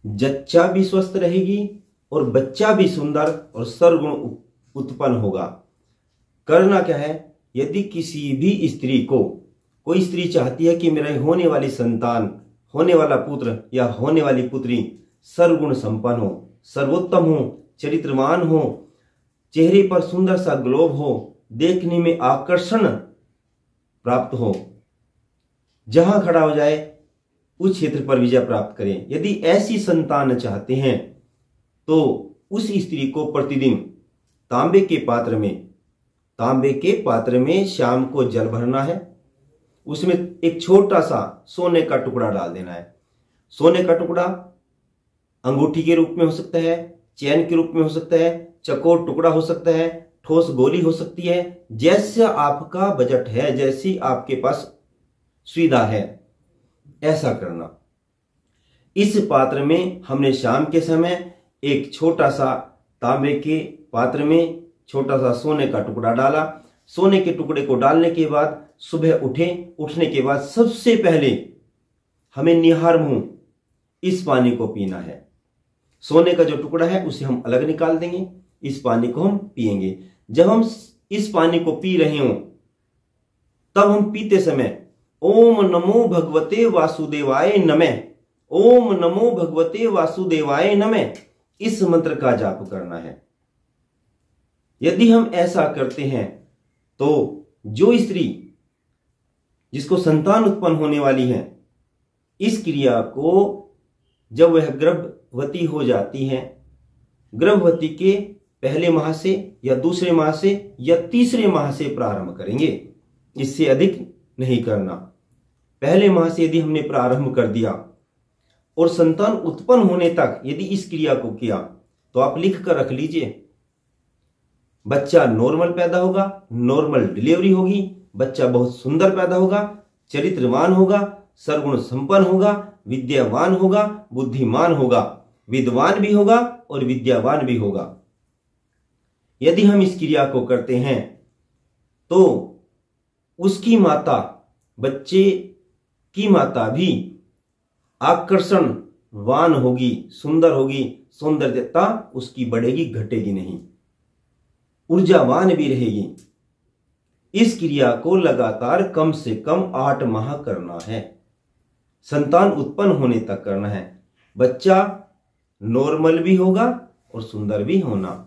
जच्चा भी स्वस्थ रहेगी और बच्चा भी सुंदर और सर्वगुण उत्पन्न होगा। करना क्या है, यदि किसी भी स्त्री को, कोई स्त्री चाहती है कि मेरा होने वाली संतान, होने वाला पुत्र या होने वाली पुत्री सर्वगुण संपन्न हो, सर्वोत्तम हो, चरित्रवान हो, चेहरे पर सुंदर सा ग्लोब हो, देखने में आकर्षण प्राप्त हो, जहां खड़ा हो जाए उस क्षेत्र पर विजय प्राप्त करें, यदि ऐसी संतान चाहते हैं तो उस स्त्री को प्रतिदिन तांबे के पात्र में शाम को जल भरना है। उसमें एक छोटा सा सोने का टुकड़ा डाल देना है। सोने का टुकड़ा अंगूठी के रूप में हो सकता है, चैन के रूप में हो सकता है, चकोर टुकड़ा हो सकता है, ठोस गोली हो सकती है, जैसा आपका बजट है, जैसी आपके पास सुविधा है, ऐसा करना। इस पात्र में हमने शाम के समय एक छोटा सा तांबे के पात्र में छोटा सा सोने का टुकड़ा डाला। सोने के टुकड़े को डालने के बाद सुबह उठने के बाद सबसे पहले हमें निहार मुंह इस पानी को पीना है। सोने का जो टुकड़ा है उसे हम अलग निकाल देंगे, इस पानी को हम पिएंगे। जब हम इस पानी को पी रहे हों तब हम पीते समय ओम नमो भगवते वासुदेवाय नमः, ओम नमो भगवते वासुदेवाय नमः, इस मंत्र का जाप करना है। यदि हम ऐसा करते हैं तो जो स्त्री जिसको संतान उत्पन्न होने वाली है, इस क्रिया को जब वह गर्भवती हो जाती है, गर्भवती के पहले माह से या दूसरे माह से या तीसरे माह से प्रारंभ करेंगे, इससे अधिक नहीं करना। पहले माह से यदि हमने प्रारंभ कर दिया और संतान उत्पन्न होने तक यदि इस क्रिया को किया तो आप लिख कर रख लीजिए, बच्चा नॉर्मल पैदा होगा, नॉर्मल डिलीवरी होगी, बच्चा बहुत सुंदर पैदा होगा, चरित्रवान होगा, सर्वगुण संपन्न होगा, विद्यावान होगा, बुद्धिमान होगा, विद्वान भी होगा और विद्यावान भी होगा। यदि हम इस क्रिया को करते हैं तो उसकी माता, बच्चे की माता भी आकर्षणवान होगी, सुंदर होगी, सौंदर्यता उसकी बढ़ेगी, घटेगी नहीं, ऊर्जावान भी रहेगी। इस क्रिया को लगातार कम से कम 8 माह करना है, संतान उत्पन्न होने तक करना है। बच्चा नॉर्मल भी होगा और सुंदर भी होना।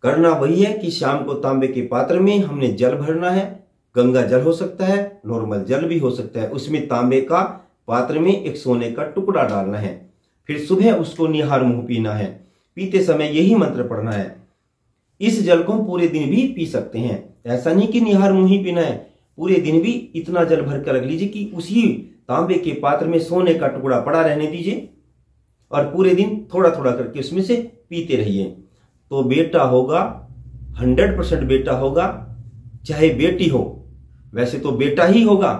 करना वही है कि शाम को तांबे के पात्र में हमने जल भरना है। गंगा जल हो सकता है, नॉर्मल जल भी हो सकता है। उसमें तांबे का पात्र में एक सोने का टुकड़ा डालना है। फिर सुबह उसको निहार मुंह पीना है। पीते समय यही मंत्र पढ़ना है। इस जल को पूरे दिन भी पी सकते हैं, ऐसा नहीं कि निहार मुंह ही पीना है, पूरे दिन भी इतना जल भर कर रख लीजिए कि उसी तांबे के पात्र में सोने का टुकड़ा पड़ा रहने दीजिए और पूरे दिन थोड़ा थोड़ा करके उसमें से पीते रहिए। तो बेटा होगा, 100% बेटा होगा, चाहे बेटी हो। वैसे तो बेटा ही होगा,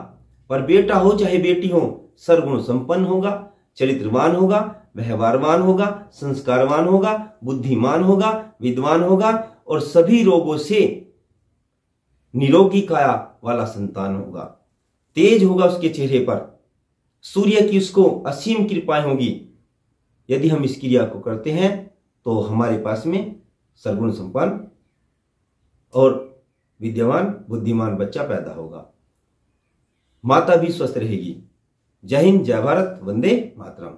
पर बेटा हो चाहे बेटी हो, सर्वगुण संपन्न होगा, चरित्रवान होगा, व्यवहारवान होगा, संस्कारवान होगा, बुद्धिमान होगा, विद्वान होगा और सभी रोगों से निरोगी काया वाला संतान होगा। तेज होगा उसके चेहरे पर, सूर्य की उसको असीम कृपाएं होगी। यदि हम इस क्रिया को करते हैं तो हमारे पास में सर्वगुण संपन्न और विद्यावान बुद्धिमान बच्चा पैदा होगा। माता भी स्वस्थ रहेगी। जय हिंद, जय भारत, वंदे मातरम।